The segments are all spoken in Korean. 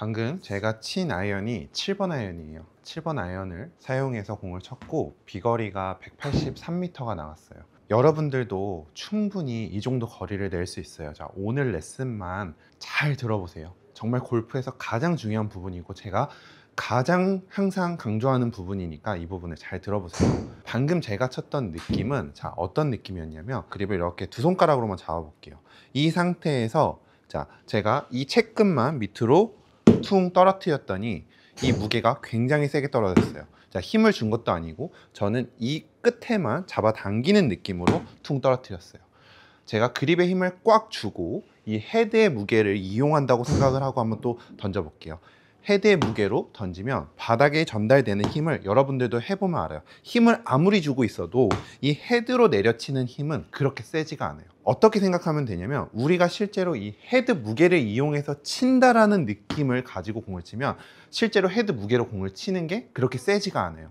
방금 제가 친 아이언이 7번 아이언이에요. 7번 아이언을 사용해서 공을 쳤고 비거리가 183m가 나왔어요. 여러분들도 충분히 이 정도 거리를 낼 수 있어요. 자, 오늘 레슨만 잘 들어보세요. 정말 골프에서 가장 중요한 부분이고 제가 가장 항상 강조하는 부분이니까 이 부분을 잘 들어보세요. 방금 제가 쳤던 느낌은 자, 어떤 느낌이었냐면 그립을 이렇게 두 손가락으로만 잡아볼게요. 이 상태에서 자, 제가 이 채끝만 밑으로 퉁 떨어뜨렸더니 이 무게가 굉장히 세게 떨어졌어요. 자, 힘을 준 것도 아니고 저는 이 끝에만 잡아당기는 느낌으로 퉁 떨어뜨렸어요. 제가 그립에 힘을 꽉 주고 이 헤드의 무게를 이용한다고 생각을 하고 한번 또 던져볼게요. 헤드의 무게로 던지면 바닥에 전달되는 힘을 여러분들도 해보면 알아요. 힘을 아무리 주고 있어도 이 헤드로 내려치는 힘은 그렇게 세지가 않아요. 어떻게 생각하면 되냐면 우리가 실제로 이 헤드 무게를 이용해서 친다라는 느낌을 가지고 공을 치면 실제로 헤드 무게로 공을 치는 게 그렇게 세지가 않아요.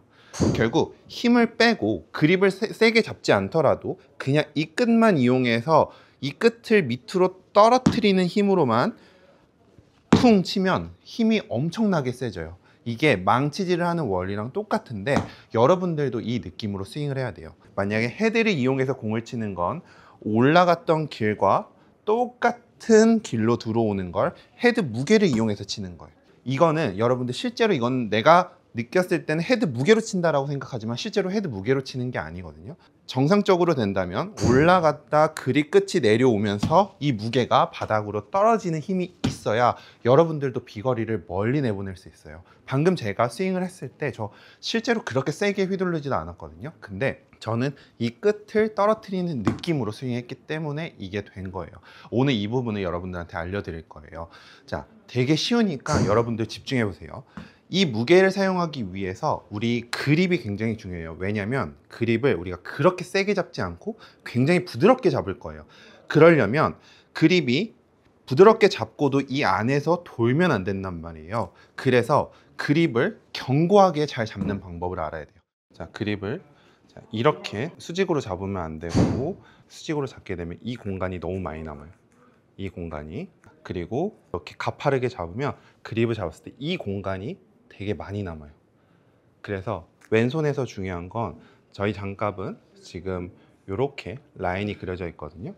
결국 힘을 빼고 그립을 세게 잡지 않더라도 그냥 이 끝만 이용해서 이 끝을 밑으로 떨어뜨리는 힘으로만 퉁 치면 힘이 엄청나게 세져요. 이게 망치질을 하는 원리랑 똑같은데 여러분들도 이 느낌으로 스윙을 해야 돼요. 만약에 헤드를 이용해서 공을 치는 건 올라갔던 길과 똑같은 길로 들어오는 걸 헤드 무게를 이용해서 치는 거예요. 이거는 여러분들 실제로 이건 내가 느꼈을 때는 헤드 무게로 친다라고 생각하지만 실제로 헤드 무게로 치는 게 아니거든요. 정상적으로 된다면 올라갔다 그립 끝이 내려오면서 이 무게가 바닥으로 떨어지는 힘이 있어야 여러분들도 비거리를 멀리 내보낼 수 있어요. 방금 제가 스윙을 했을 때 저 실제로 그렇게 세게 휘둘르지도 않았거든요. 근데 저는 이 끝을 떨어뜨리는 느낌으로 스윙했기 때문에 이게 된 거예요. 오늘 이 부분을 여러분들한테 알려드릴 거예요. 자, 되게 쉬우니까 여러분들 집중해 보세요. 이 무게를 사용하기 위해서 우리 그립이 굉장히 중요해요. 왜냐하면 그립을 우리가 그렇게 세게 잡지 않고 굉장히 부드럽게 잡을 거예요. 그러려면 그립이 부드럽게 잡고도 이 안에서 돌면 안 된단 말이에요. 그래서 그립을 견고하게 잘 잡는 방법을 알아야 돼요. 자, 그립을 이렇게 수직으로 잡으면 안 되고 수직으로 잡게 되면 이 공간이 너무 많이 남아요. 이 공간이. 그리고 이렇게 가파르게 잡으면 그립을 잡았을 때 이 공간이 되게 많이 남아요. 그래서 왼손에서 중요한 건 저희 장갑은 지금 이렇게 라인이 그려져 있거든요.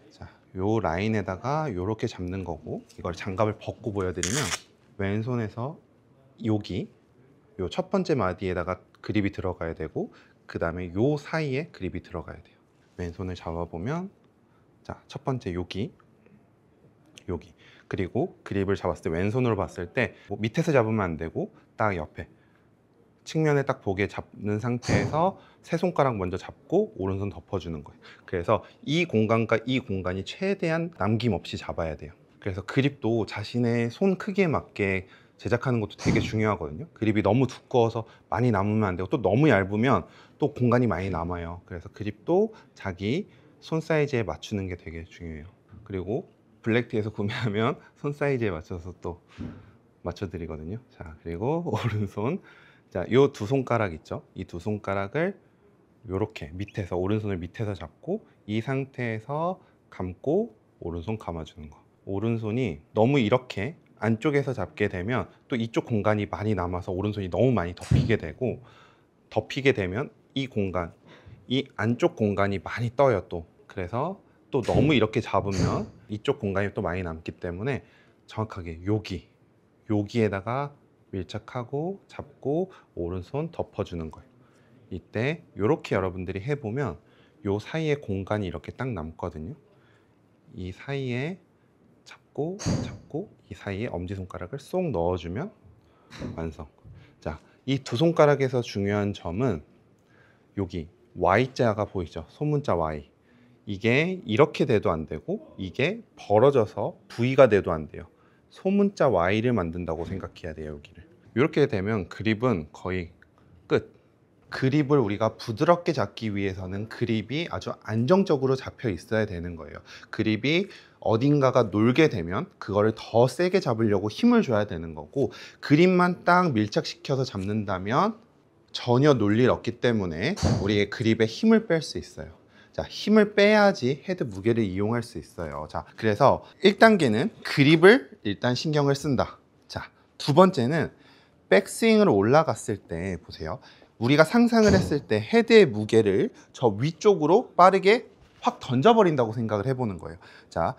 자, 요 라인에다가 이렇게 잡는 거고 이걸 장갑을 벗고 보여드리면 왼손에서 여기 요 첫 번째 마디에다가 그립이 들어가야 되고 그 다음에 요 사이에 그립이 들어가야 돼요. 왼손을 잡아보면 자, 첫 번째 여기 그리고 그립을 잡았을 때 왼손으로 봤을 때 뭐 밑에서 잡으면 안 되고 딱 옆에 측면에 딱 보게 잡는 상태에서 세 손가락 먼저 잡고 오른손 덮어주는 거예요. 그래서 이 공간과 이 공간이 최대한 남김없이 잡아야 돼요. 그래서 그립도 자신의 손 크기에 맞게 제작하는 것도 되게 중요하거든요. 그립이 너무 두꺼워서 많이 남으면 안 되고 또 너무 얇으면 또 공간이 많이 남아요. 그래서 그립도 자기 손 사이즈에 맞추는 게 되게 중요해요. 그리고 블랙티에서 구매하면 손 사이즈에 맞춰서 또 맞춰드리거든요. 자, 그리고 오른손. 자, 요 두 손가락 있죠? 이 두 손가락을 요렇게 밑에서, 오른손을 밑에서 잡고 이 상태에서 감고 오른손 감아주는 거. 오른손이 너무 이렇게 안쪽에서 잡게 되면 또 이쪽 공간이 많이 남아서 오른손이 너무 많이 덮이게 되고 덮이게 되면 이 공간, 이 안쪽 공간이 많이 떠요 또. 그래서 또 너무 이렇게 잡으면 이쪽 공간이 또 많이 남기 때문에 정확하게 여기에다가 밀착하고 잡고 오른손 덮어주는 거예요. 이때 이렇게 여러분들이 해보면 요 사이에 공간이 이렇게 딱 남거든요. 이 사이에 잡고 이 사이에 엄지손가락을 쏙 넣어주면 완성. 자, 이 두 손가락에서 중요한 점은 여기 Y자가 보이죠? 소문자 Y. 이게 이렇게 돼도 안 되고 이게 벌어져서 V가 돼도 안 돼요. 소문자 Y를 만든다고 생각해야 돼요. 여기를 이렇게 되면 그립은 거의 끝. 그립을 우리가 부드럽게 잡기 위해서는 그립이 아주 안정적으로 잡혀 있어야 되는 거예요. 그립이 어딘가가 놀게 되면 그거를 더 세게 잡으려고 힘을 줘야 되는 거고 그립만 딱 밀착시켜서 잡는다면 전혀 놀 일 없기 때문에 우리의 그립에 힘을 뺄 수 있어요. 자, 힘을 빼야지 헤드 무게를 이용할 수 있어요. 자, 그래서 1단계는 그립을 일단 신경을 쓴다. 자, 두 번째는 백스윙으로 올라갔을 때 보세요. 우리가 상상을 했을 때 헤드의 무게를 저 위쪽으로 빠르게 확 던져버린다고 생각을 해보는 거예요. 자,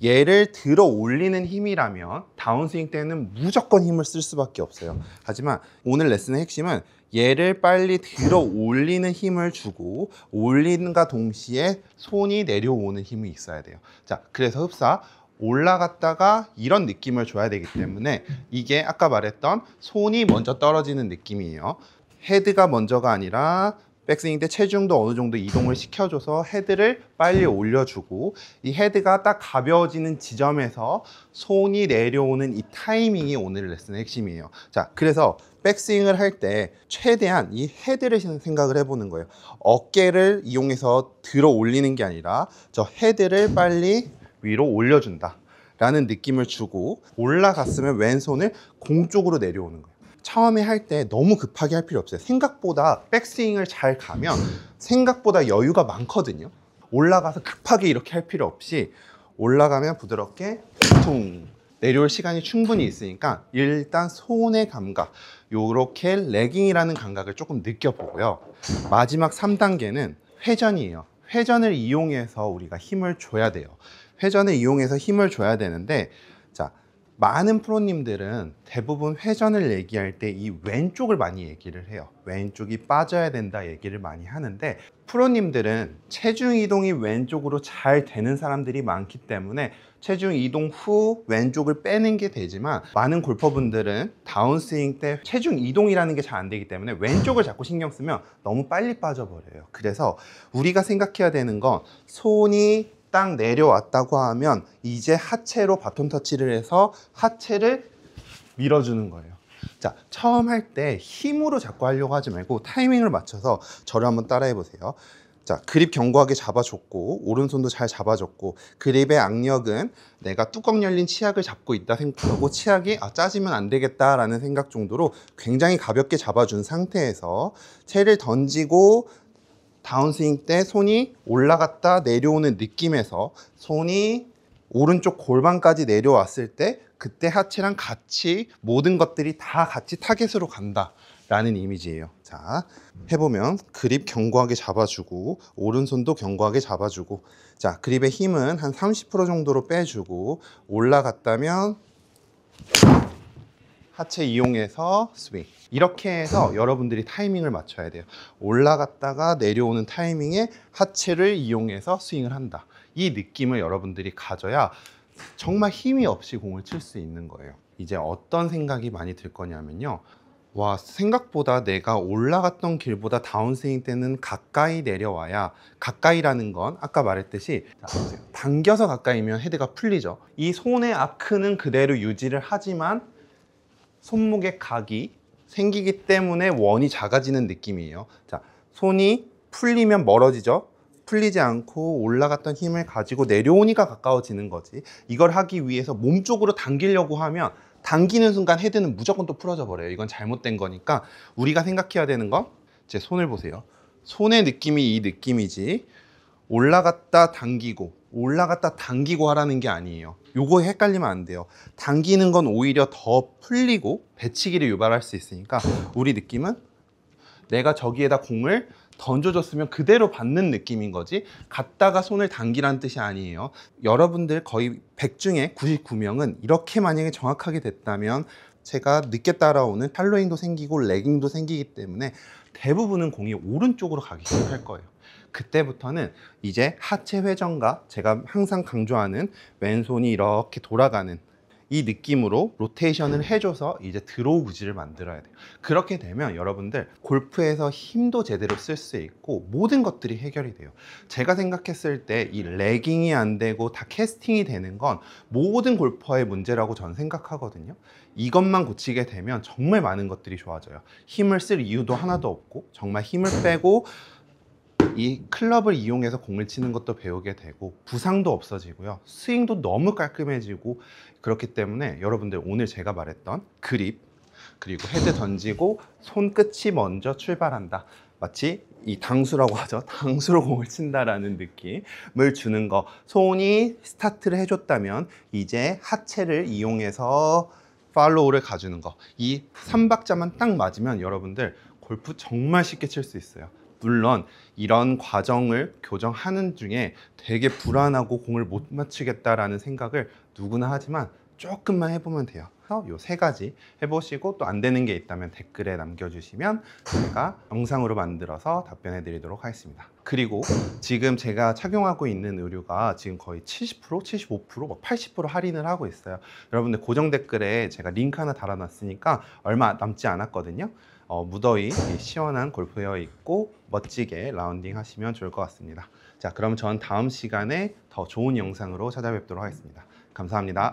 얘를 들어 올리는 힘이라면 다운스윙 때는 무조건 힘을 쓸 수밖에 없어요. 하지만 오늘 레슨의 핵심은 얘를 빨리 들어 올리는 힘을 주고 올리는가 동시에 손이 내려오는 힘이 있어야 돼요. 자, 그래서 흡사 올라갔다가 이런 느낌을 줘야 되기 때문에 이게 아까 말했던 손이 먼저 떨어지는 느낌이에요. 헤드가 먼저가 아니라 백스윙 때 체중도 어느 정도 이동을 시켜줘서 헤드를 빨리 올려주고 이 헤드가 딱 가벼워지는 지점에서 손이 내려오는 이 타이밍이 오늘 레슨의 핵심이에요. 자, 그래서 백스윙을 할 때 최대한 이 헤드를 생각을 해보는 거예요. 어깨를 이용해서 들어 올리는 게 아니라 저 헤드를 빨리 위로 올려준다 라는 느낌을 주고 올라갔으면 왼손을 공 쪽으로 내려오는 거예요. 처음에 할 때 너무 급하게 할 필요 없어요. 생각보다 백스윙을 잘 가면 생각보다 여유가 많거든요. 올라가서 급하게 이렇게 할 필요 없이 올라가면 부드럽게 퉁 내려올 시간이 충분히 있으니까 일단 손의 감각, 요렇게 레깅이라는 감각을 조금 느껴보고요. 마지막 3단계는 회전이에요. 회전을 이용해서 우리가 힘을 줘야 돼요. 회전을 이용해서 힘을 줘야 되는데, 자, 많은 프로님들은 대부분 회전을 얘기할 때 이 왼쪽을 많이 얘기를 해요. 왼쪽이 빠져야 된다 얘기를 많이 하는데, 프로님들은 체중 이동이 왼쪽으로 잘 되는 사람들이 많기 때문에 체중 이동 후 왼쪽을 빼는 게 되지만, 많은 골퍼분들은 다운스윙 때 체중 이동이라는 게 잘 안 되기 때문에 왼쪽을 자꾸 신경 쓰면 너무 빨리 빠져버려요. 그래서 우리가 생각해야 되는 건 손이 딱 내려왔다고 하면 이제 하체로 바톤 터치를 해서 하체를 밀어주는 거예요. 자, 처음 할 때 힘으로 자꾸 하려고 하지 말고 타이밍을 맞춰서 저를 한번 따라해 보세요. 자, 그립 견고하게 잡아줬고 오른손도 잘 잡아줬고 그립의 악력은 내가 뚜껑 열린 치약을 잡고 있다 생각하고 치약이 짜지면 안 되겠다라는 생각 정도로 굉장히 가볍게 잡아준 상태에서 채를 던지고 다운스윙 때 손이 올라갔다 내려오는 느낌에서 손이 오른쪽 골반까지 내려왔을 때 그때 하체랑 같이 모든 것들이 다 같이 타겟으로 간다 라는 이미지예요. 자, 해보면 그립 견고하게 잡아주고 오른손도 견고하게 잡아주고, 자, 그립의 힘은 한 30% 정도로 빼주고 올라갔다면 하체 이용해서 스윙. 이렇게 해서 여러분들이 타이밍을 맞춰야 돼요. 올라갔다가 내려오는 타이밍에 하체를 이용해서 스윙을 한다. 이 느낌을 여러분들이 가져야 정말 힘이 없이 공을 칠 수 있는 거예요. 이제 어떤 생각이 많이 들 거냐면요. 와, 생각보다 내가 올라갔던 길보다 다운스윙 때는 가까이 내려와야, 가까이라는 건 아까 말했듯이 당겨서 가까이면 헤드가 풀리죠. 이 손의 아크는 그대로 유지를 하지만 손목의 각이 생기기 때문에 원이 작아지는 느낌이에요. 자, 손이 풀리면 멀어지죠. 풀리지 않고 올라갔던 힘을 가지고 내려오니까 가까워지는 거지. 이걸 하기 위해서 몸 쪽으로 당기려고 하면 당기는 순간 헤드는 무조건 또 풀어져 버려요. 이건 잘못된 거니까 우리가 생각해야 되는 건, 제 손을 보세요. 손의 느낌이 이 느낌이지 올라갔다 당기고 올라갔다 당기고 하라는 게 아니에요. 요거 헷갈리면 안 돼요. 당기는 건 오히려 더 풀리고 배치기를 유발할 수 있으니까 우리 느낌은 내가 저기에다 공을 던져줬으면 그대로 받는 느낌인 거지, 갔다가 손을 당기라는 뜻이 아니에요. 여러분들 거의 100 중에 99명은 이렇게 만약에 정확하게 됐다면 제가 늦게 따라오는 팔로잉도 생기고 레깅도 생기기 때문에 대부분은 공이 오른쪽으로 가기 시작할 거예요. 그때부터는 이제 하체 회전과 제가 항상 강조하는 왼손이 이렇게 돌아가는 이 느낌으로 로테이션을 해줘서 이제 드로우 구질을 만들어야 돼요. 그렇게 되면 여러분들 골프에서 힘도 제대로 쓸 수 있고 모든 것들이 해결이 돼요. 제가 생각했을 때 이 레깅이 안 되고 다 캐스팅이 되는 건 모든 골퍼의 문제라고 저는 생각하거든요. 이것만 고치게 되면 정말 많은 것들이 좋아져요. 힘을 쓸 이유도 하나도 없고 정말 힘을 빼고 이 클럽을 이용해서 공을 치는 것도 배우게 되고 부상도 없어지고요. 스윙도 너무 깔끔해지고, 그렇기 때문에 여러분들 오늘 제가 말했던 그립, 그리고 헤드 던지고 손끝이 먼저 출발한다. 마치 이 당수라고 하죠. 당수로 공을 친다라는 느낌을 주는 거. 손이 스타트를 해줬다면 이제 하체를 이용해서 팔로우를 가주는 거, 이 3박자만 딱 맞으면 여러분들 골프 정말 쉽게 칠 수 있어요. 물론 이런 과정을 교정하는 중에 되게 불안하고 공을 못 맞추겠다라는 생각을 누구나 하지만 조금만 해보면 돼요. 요 세 가지 해보시고 또 안 되는 게 있다면 댓글에 남겨주시면 제가 영상으로 만들어서 답변해 드리도록 하겠습니다. 그리고 지금 제가 착용하고 있는 의류가 지금 거의 70%, 75%, 80% 할인을 하고 있어요. 여러분들 고정 댓글에 제가 링크 하나 달아놨으니까 얼마 남지 않았거든요. 무더위 시원한 골프웨어 입고 멋지게 라운딩 하시면 좋을 것 같습니다. 자, 그럼 전 다음 시간에 더 좋은 영상으로 찾아뵙도록 하겠습니다. 감사합니다.